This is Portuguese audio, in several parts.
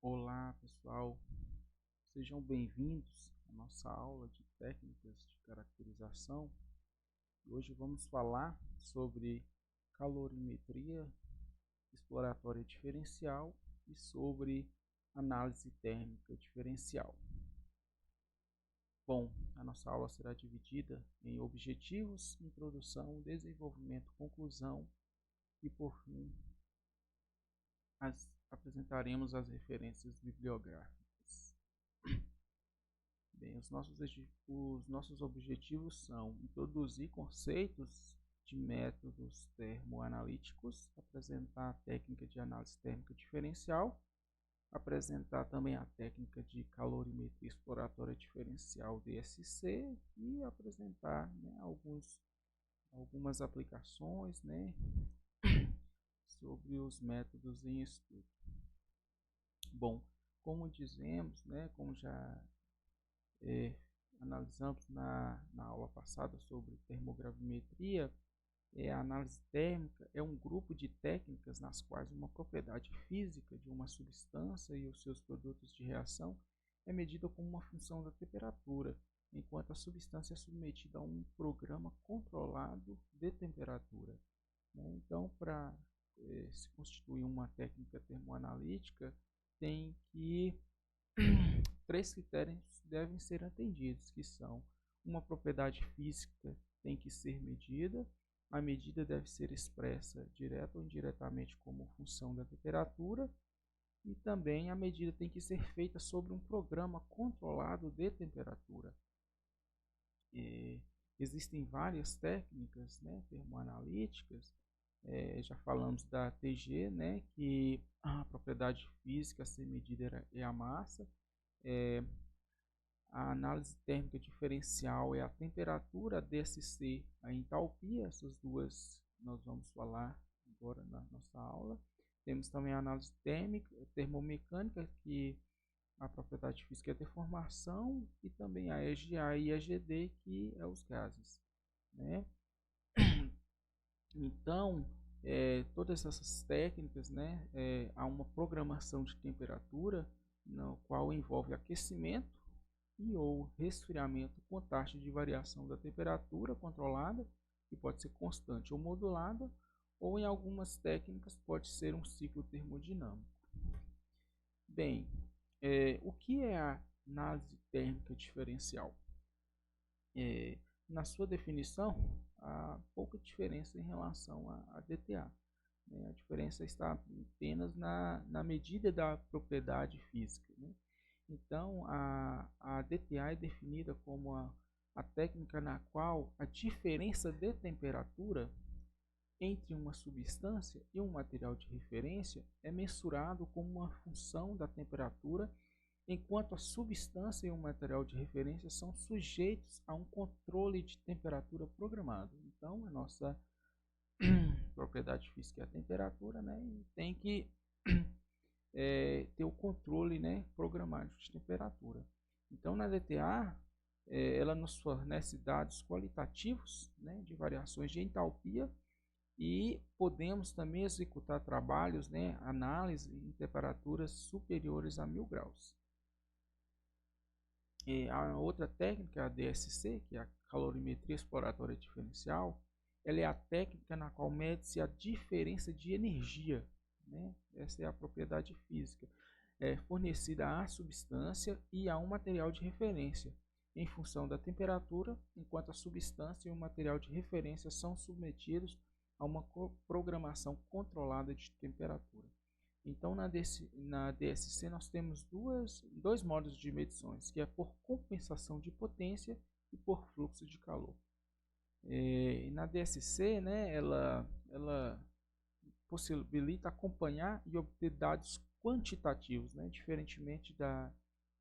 Olá, pessoal, sejam bem-vindos à nossa aula de técnicas de caracterização. Hoje vamos falar sobre calorimetria exploratória diferencial e sobre análise térmica diferencial. Bom, a nossa aula será dividida em objetivos, introdução, desenvolvimento, conclusão e, por fim, apresentaremos as referências bibliográficas. Bem, os nossos objetivos são introduzir conceitos de métodos termoanalíticos, apresentar a técnica de análise térmica diferencial, apresentar também a técnica de calorimetria exploratória diferencial DSC e apresentar, né, algumas aplicações, né, sobre os métodos em estudo. Bom, como dizemos, né, como já analisamos na aula passada sobre termogravimetria, a análise térmica é um grupo de técnicas nas quais uma propriedade física de uma substância e os seus produtos de reação é medida como uma função da temperatura, enquanto a substância é submetida a um programa controlado de temperatura. Então, para se constituir uma técnica termoanalítica, tem que três critérios devem ser atendidos, que são: uma propriedade física tem que ser medida, a medida deve ser expressa direta ou indiretamente como função da temperatura, e também a medida tem que ser feita sobre um programa controlado de temperatura. Existem várias técnicas, né, termoanalíticas. Já falamos da TG, né, que a propriedade física a ser medida é a massa. A análise térmica diferencial é a temperatura, a DSC, a entalpia. Essas duas nós vamos falar agora na nossa aula. Temos também a análise térmica, termomecânica, que a propriedade física é a deformação, e também a EGA e a EGD, que é os gases, né? Então, todas essas técnicas, né, há uma programação de temperatura, no qual envolve aquecimento e ou resfriamento com taxa de variação da temperatura controlada, que pode ser constante ou modulada, ou em algumas técnicas pode ser um ciclo termodinâmico. Bem, o que é a análise térmica diferencial? Na sua definição, há pouca diferença em relação à DTA. A diferença está apenas na medida da propriedade física, né? Então, a DTA é definida como a técnica na qual a diferença de temperatura entre uma substância e um material de referência é mensurado como uma função da temperatura, enquanto a substância e o material de referência são sujeitos a um controle de temperatura programado. Então, a nossa propriedade física é a temperatura, né, e tem que ter o controle, né, programado de temperatura. Então, na DTA, ela nos fornece dados qualitativos, né, de variações de entalpia, e podemos também executar trabalhos, né, análise em temperaturas superiores a 1000 graus. A outra técnica, a DSC, que é a calorimetria exploratória diferencial, ela é a técnica na qual mede-se a diferença de energia, né? Essa é a propriedade física, fornecida à substância e a um material de referência, em função da temperatura, enquanto a substância e o material de referência são submetidos a uma programação controlada de temperatura. Então, na DSC, nós temos dois modos de medições, que é por compensação de potência e por fluxo de calor. Na DSC, né, ela possibilita acompanhar e obter dados quantitativos, né, diferentemente da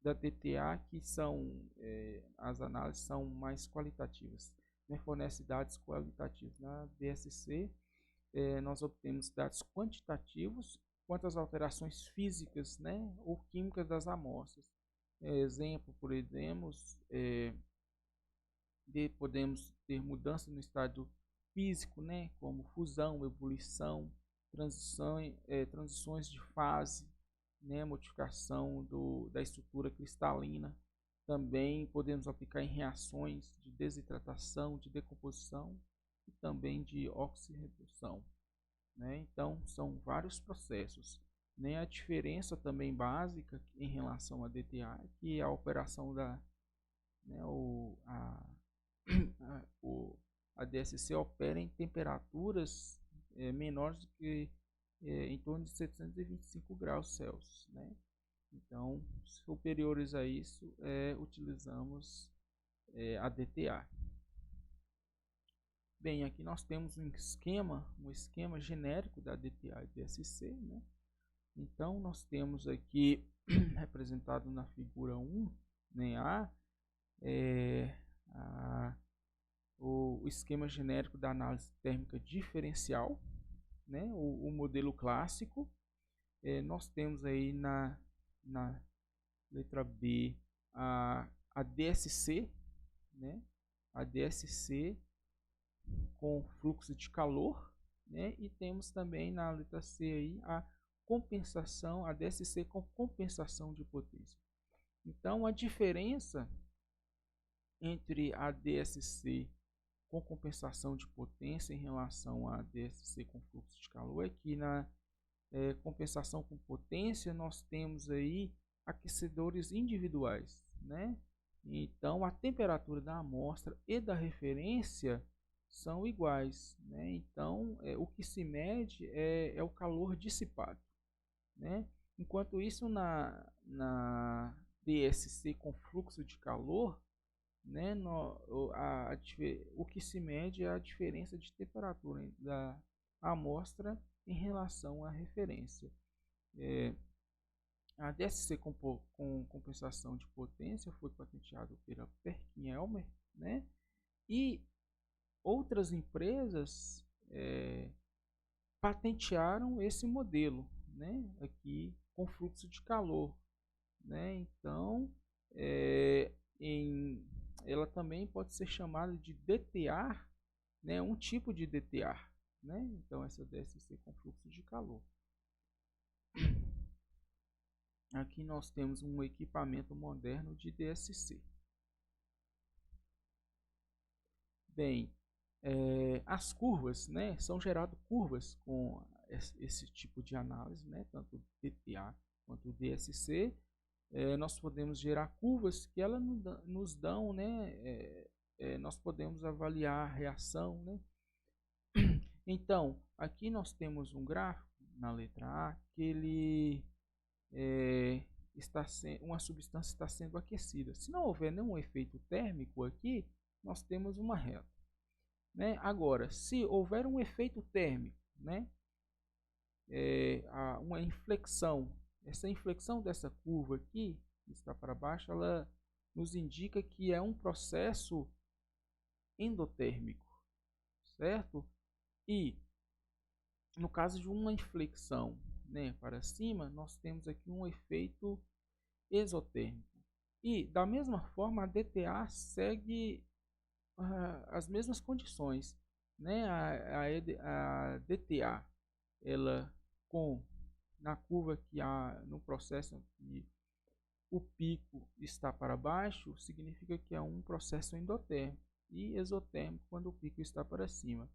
DTA, que as análises são mais qualitativas, né, fornece dados qualitativos. Na DSC, nós obtemos dados quantitativos quanto às alterações físicas, né, ou químicas das amostras. Podemos ter mudança no estado físico, né, como fusão, ebulição, transições de fase, né, modificação da estrutura cristalina. Também podemos aplicar em reações de desidratação, de decomposição e também de oxirredução, né? Então, são vários processos, né? A diferença também básica em relação a DTA, que é a operação né, a DSC opera em temperaturas menores do que em torno de 725 graus Celsius, né? Então, superiores a isso, utilizamos a DTA. Bem, aqui nós temos um esquema genérico da DTA e DSC, né? Então, nós temos aqui representado na figura 1, né, o esquema genérico da análise térmica diferencial, né, o modelo clássico. Nós temos aí na letra B a DSC, né, a DSC com fluxo de calor, né, e temos também na letra C aí a compensação, a DSC com compensação de potência. Então, a diferença entre a DSC com compensação de potência em relação à DSC com fluxo de calor é que na compensação com potência nós temos aí aquecedores individuais, né? Então, a temperatura da amostra e da referência são iguais, né? Então, o que se mede é o calor dissipado, né? Enquanto isso, na DSC com fluxo de calor, né, o que se mede é a diferença de temperatura da amostra em relação à referência. A DSC com compensação de potência foi patenteada pela Perkin-Elmer, né, e outras empresas patentearam esse modelo, né, aqui com fluxo de calor, né. Então, ela também pode ser chamada de DTA, né, um tipo de DTA, né. Então, essa DSC com fluxo de calor. Aqui nós temos um equipamento moderno de DSC. Bem, as curvas, né, são geradas curvas com esse tipo de análise, né, tanto DTA quanto DSC. Nós podemos gerar curvas que elas nos dão, né, nós podemos avaliar a reação, né. Então, aqui nós temos um gráfico na letra A que ele uma substância está sendo aquecida. Se não houver nenhum efeito térmico aqui, nós temos uma reta, né? Agora, se houver um efeito térmico, né, uma inflexão, essa inflexão dessa curva aqui, que está para baixo, ela nos indica que é um processo endotérmico, certo? E no caso de uma inflexão, né, para cima, nós temos aqui um efeito exotérmico. E da mesma forma, a DTA segue as mesmas condições, né? A DTA, ela na curva que há no processo que o pico está para baixo, significa que é um processo endotérmico, e exotérmico quando o pico está para cima,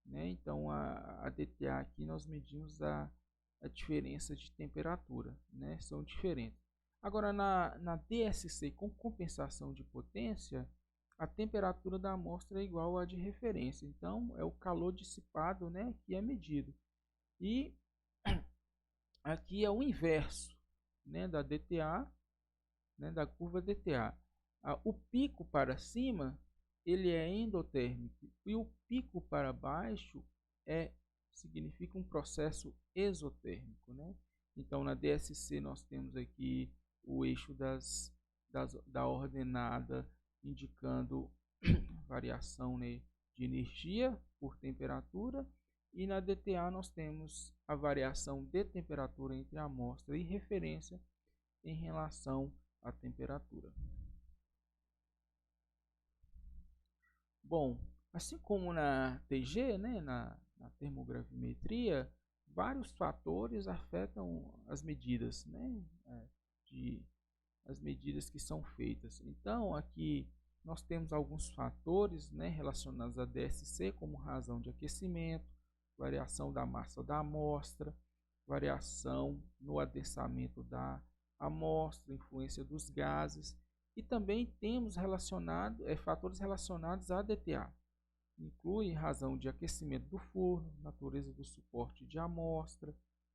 né? Então, a DTA aqui nós medimos a diferença de temperatura, né? São diferentes. Agora, na DSC com compensação de potência, a temperatura da amostra é igual à de referência. Então, é o calor dissipado, né, que é medido. E aqui é o inverso, né, da DTA, né, da curva DTA. O pico para cima, ele é endotérmico, e o pico para baixo significa um processo exotérmico, né? Então, na DSC nós temos aqui o eixo da ordenada indicando variação, né, de energia por temperatura, e na DTA nós temos a variação de temperatura entre a amostra e referência em relação à temperatura. Bom, assim como na TG, né, na termogravimetria, vários fatores afetam as medidas, né? As medidas que são feitas. Então, aqui nós temos alguns fatores, né, relacionados a DSC, como razão de aquecimento, variação da massa da amostra, variação no adensamento da amostra, influência dos gases, e também temos fatores relacionados à DTA. Inclui razão de aquecimento do forno, natureza do suporte de amostra,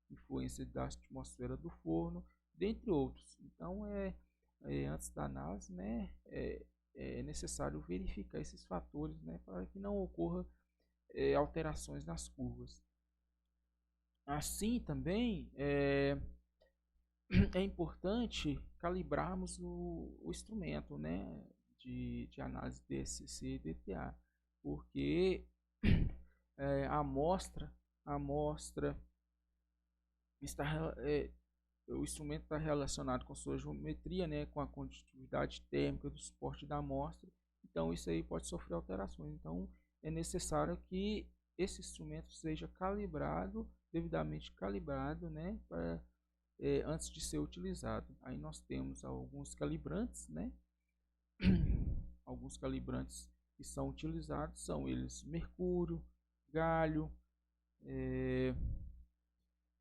influência da atmosfera do forno, dentre outros. Então, antes da análise, né, é necessário verificar esses fatores, né, para que não ocorra alterações nas curvas. Assim, também é importante calibrarmos o instrumento, né, de análise DSC e DTA, porque a amostra está o instrumento está relacionado com sua geometria, né, com a condutividade térmica do suporte da amostra. Então isso aí pode sofrer alterações. Então é necessário que esse instrumento seja calibrado, devidamente calibrado, né, antes de ser utilizado. Aí nós temos alguns calibrantes, né? Alguns calibrantes que são utilizados são eles mercúrio, galho,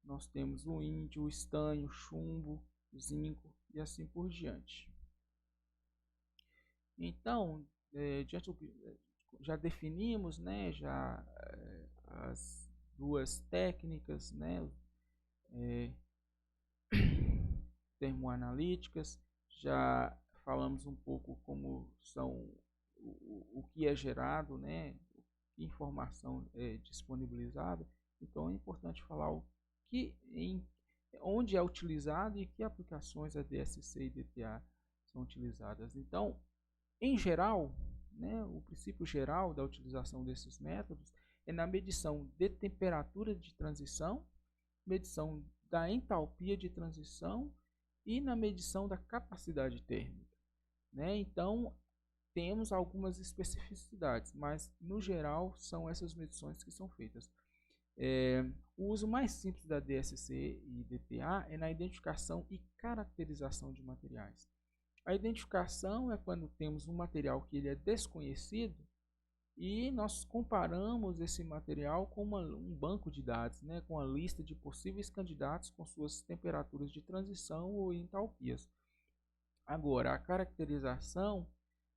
nós temos o índio, o estanho, chumbo, zinco e assim por diante. Então, já definimos, né, as duas técnicas, né, termoanalíticas, já falamos um pouco como são o que é gerado, né, que informação é disponibilizada. Então é importante falar onde é utilizado e que aplicações a DSC e DTA são utilizadas. Então, em geral, né, o princípio geral da utilização desses métodos é na medição de temperatura de transição, medição da entalpia de transição e na medição da capacidade térmica, né? Então, temos algumas especificidades, mas no geral são essas medições que são feitas. O uso mais simples da DSC e DTA é na identificação e caracterização de materiais. A identificação é quando temos um material que ele é desconhecido e nós comparamos esse material com um banco de dados, né, com a lista de possíveis candidatos com suas temperaturas de transição ou entalpias. Agora, a caracterização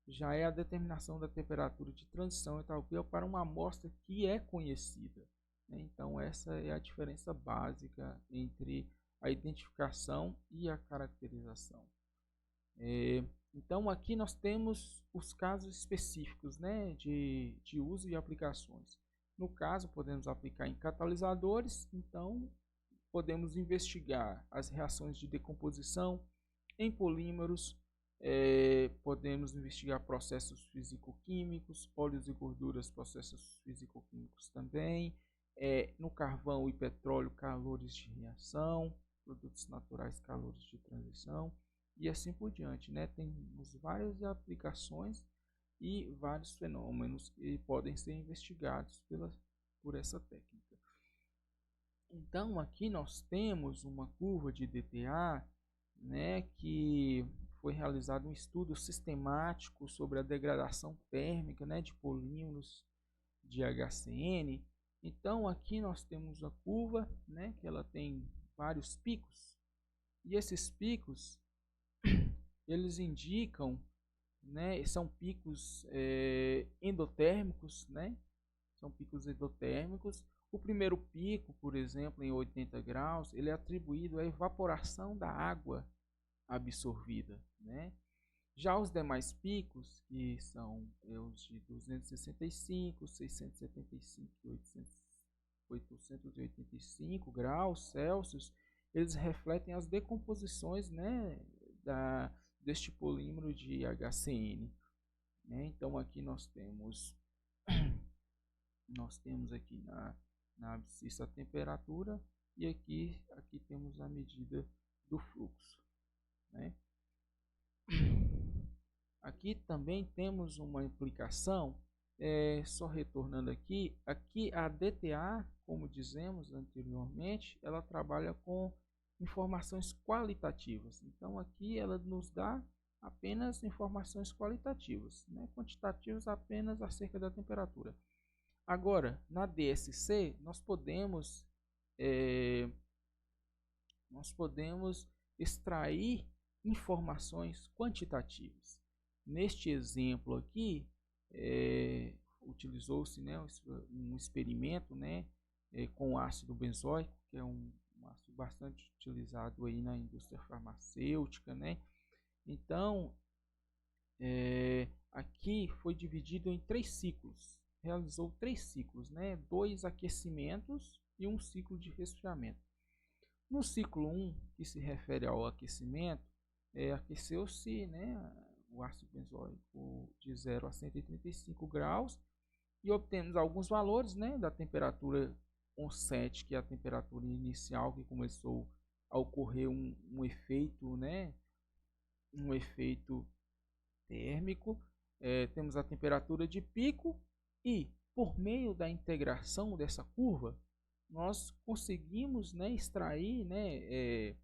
já é a determinação da temperatura de transição e entalpia para uma amostra que é conhecida. Então, essa é a diferença básica entre a identificação e a caracterização. Então, aqui nós temos os casos específicos, né, de uso e aplicações. No caso, podemos aplicar em catalisadores, então podemos investigar as reações de decomposição em polímeros, podemos investigar processos físico-químicos, óleos e gorduras, processos físico-químicos também, no carvão e petróleo, calores de reação, produtos naturais, calores de transição, e assim por diante, né? Temos várias aplicações e vários fenômenos que podem ser investigados por essa técnica. Então, aqui nós temos uma curva de DTA, né, que foi realizado um estudo sistemático sobre a degradação térmica, né, de polímeros de HCN. Então, aqui nós temos a curva, né, que ela tem vários picos, e esses picos eles indicam, né, são picos endotérmicos, né, são picos endotérmicos. O primeiro pico, por exemplo, em 80 graus, ele é atribuído à evaporação da água absorvida, né? Já os demais picos, que são os de 265, 675 e 885 graus Celsius, eles refletem as decomposições, né, deste polímero de HCN, né? Então aqui nós temos aqui na abscissa a temperatura e aqui temos a medida do fluxo, né? Aqui também temos uma implicação, só retornando aqui a DTA como dizemos anteriormente, ela trabalha com informações qualitativas. Então, aqui ela nos dá apenas informações qualitativas, né? Quantitativas apenas acerca da temperatura. Agora, na DSC, nós podemos extrair informações quantitativas. Neste exemplo aqui, utilizou-se, né, um experimento, né, com ácido benzoico, que é um ácido bastante utilizado aí na indústria farmacêutica, né? Então, aqui foi dividido em 3 ciclos. Realizou 3 ciclos, né? 2 aquecimentos e um ciclo de resfriamento. No ciclo 1, que se refere ao aquecimento, aqueceu-se, né, o ácido benzoico de 0 a 135 graus e obtemos alguns valores, né, da temperatura 1,7, que é a temperatura inicial, que começou a ocorrer um efeito, né, um efeito térmico. Temos a temperatura de pico e, por meio da integração dessa curva, nós conseguimos, né, extrair, né,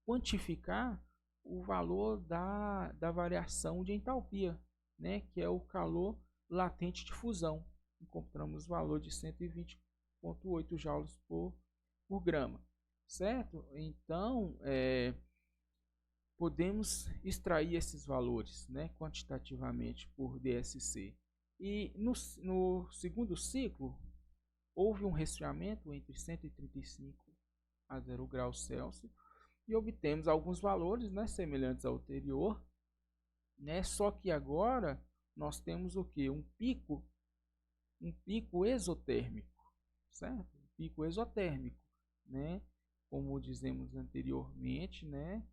quantificar o valor da variação de entalpia, né, que é o calor latente de fusão. Encontramos o valor de 120,8 joules por grama, certo? Então, podemos extrair esses valores, né, quantitativamente por DSC. E no segundo ciclo, houve um resfriamento entre 135 a 0 graus Celsius e obtemos alguns valores, né, semelhantes ao anterior, né? Só que agora nós temos o que? Um pico exotérmico, certo? Um pico exotérmico, né? Como dizemos anteriormente, né?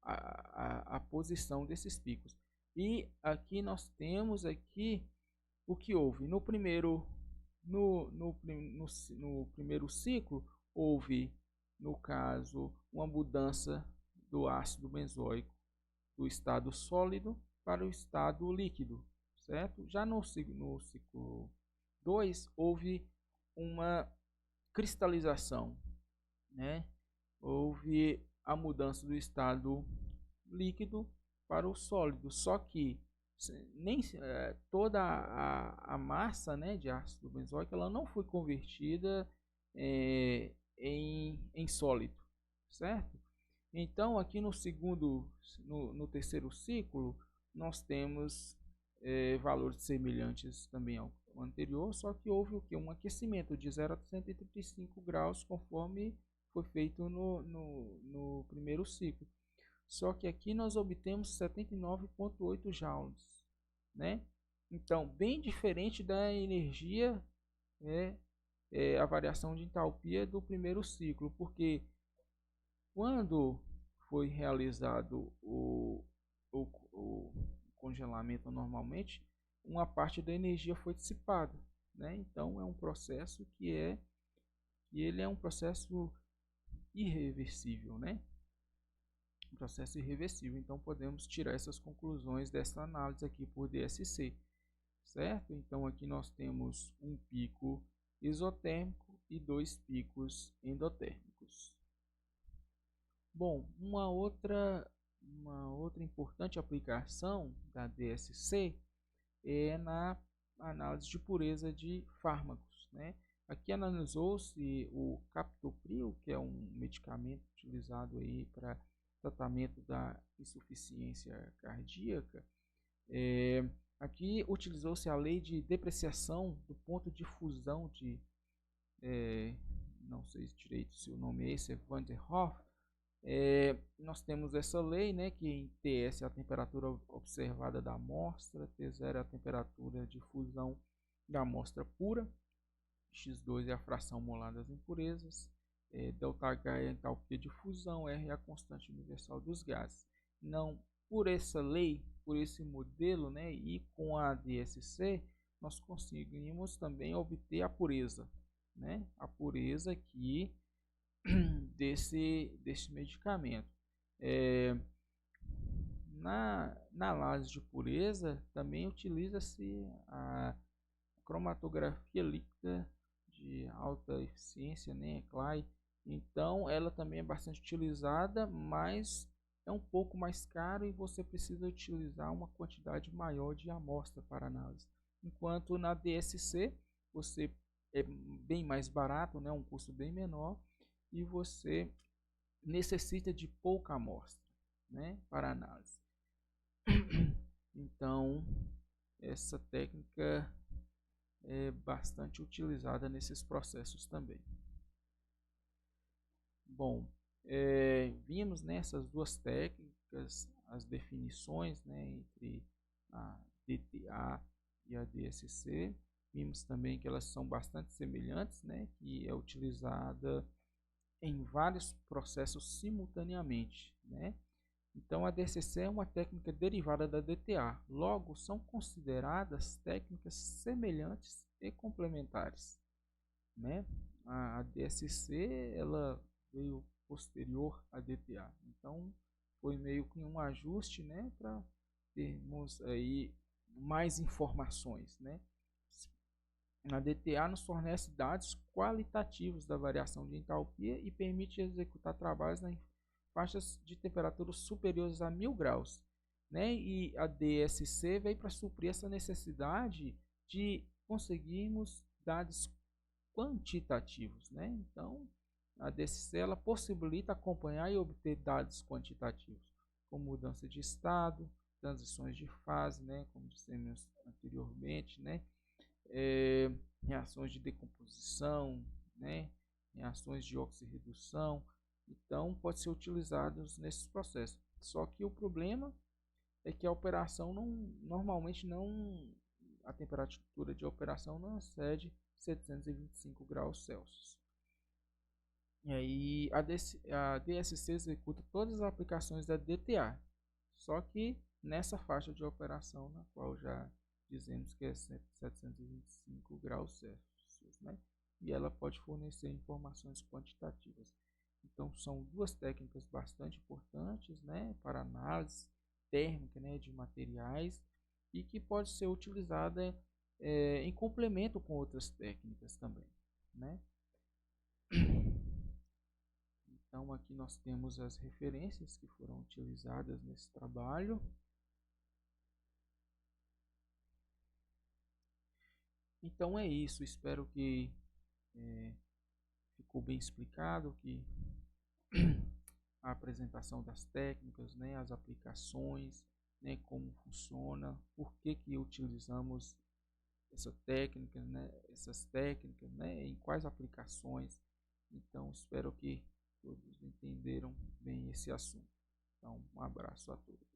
A posição desses picos. E aqui nós temos aqui o que houve no primeiro ciclo. Houve, no caso, uma mudança do ácido benzoico do estado sólido para o estado líquido, certo? Já no ciclo 2 houve uma cristalização, né? Houve a mudança do estado líquido para o sólido, só que nem toda a massa, né, de ácido benzoico ela não foi convertida em sólido, certo? Então aqui no terceiro ciclo nós temos valores semelhantes também ao anterior, só que houve o que? Um aquecimento de 0 a 135 graus conforme foi feito no primeiro ciclo. Só que aqui nós obtemos 79,8 joules, né? Então, bem diferente da energia, a variação de entalpia do primeiro ciclo, porque quando foi realizado o congelamento normalmente, uma parte da energia foi dissipada, né? Então, é um processo ele é um processo irreversível, né? Um processo irreversível. Então, podemos tirar essas conclusões dessa análise aqui por DSC, certo? Então, aqui nós temos um pico exotérmico e 2 picos endotérmicos. Bom, uma outra importante aplicação da DSC é na análise de pureza de fármacos, né? Aqui analisou-se o captopril, que é um medicamento utilizado aí para tratamento da insuficiência cardíaca. Aqui utilizou-se a lei de depreciação do ponto de fusão de, não sei direito se o nome é esse, é Van der Hoff. Nós temos essa lei, né, que em TS é a temperatura observada da amostra, T0 é a temperatura de fusão da amostra pura, X2 é a fração molar das impurezas, ΔH é a entalpia de fusão, R é a constante universal dos gases. Não, por essa lei, por esse modelo, né, e com a DSC, nós conseguimos também obter a pureza, né, a pureza aqui desse medicamento. Na análise de pureza também utiliza-se a cromatografia líquida de alta eficiência, né, CLAE. Então, ela também é bastante utilizada, mas é um pouco mais caro e você precisa utilizar uma quantidade maior de amostra para análise. Enquanto na DSC, você é bem mais barato, né, um custo bem menor, e você necessita de pouca amostra, né, para análise. Então, essa técnica é bastante utilizada nesses processos também. Bom, vimos nessas duas técnicas as definições, né, entre a DTA e a DSC. Vimos também que elas são bastante semelhantes, né, que é utilizada em vários processos simultaneamente, né? Então, a DCC é uma técnica derivada da DTA. Logo, são consideradas técnicas semelhantes e complementares, né? A DSC ela veio posterior à DTA. Então, foi meio que um ajuste, né, para termos aí mais informações, né? A DTA nos fornece dados qualitativos da variação de entalpia e permite executar trabalhos em faixas de temperatura superiores a 1000 graus. Né? E a DSC veio para suprir essa necessidade de conseguirmos dados quantitativos. Né? Então, a DSC ela possibilita acompanhar e obter dados quantitativos, como mudança de estado, transições de fase, né? Como dissemos anteriormente, né? Reações de decomposição, né, reações de oxirredução. Então, pode ser utilizados nesses processos. Só que o problema é que a operação normalmente a temperatura de operação não excede 725 graus Celsius. E aí a DSC executa todas as aplicações da DTA, só que nessa faixa de operação na qual já dizemos que é 725 graus Celsius, né? E ela pode fornecer informações quantitativas. Então, são duas técnicas bastante importantes, né, para análise térmica, né, de materiais e que pode ser utilizada em complemento com outras técnicas também, né? Então, aqui nós temos as referências que foram utilizadas nesse trabalho. Então é isso, espero que ficou bem explicado, que a apresentação das técnicas, né, as aplicações, né, como funciona, por que utilizamos essa técnica, né, essas técnicas, né, em quais aplicações. Então espero que todos entenderam bem esse assunto. Então um abraço a todos.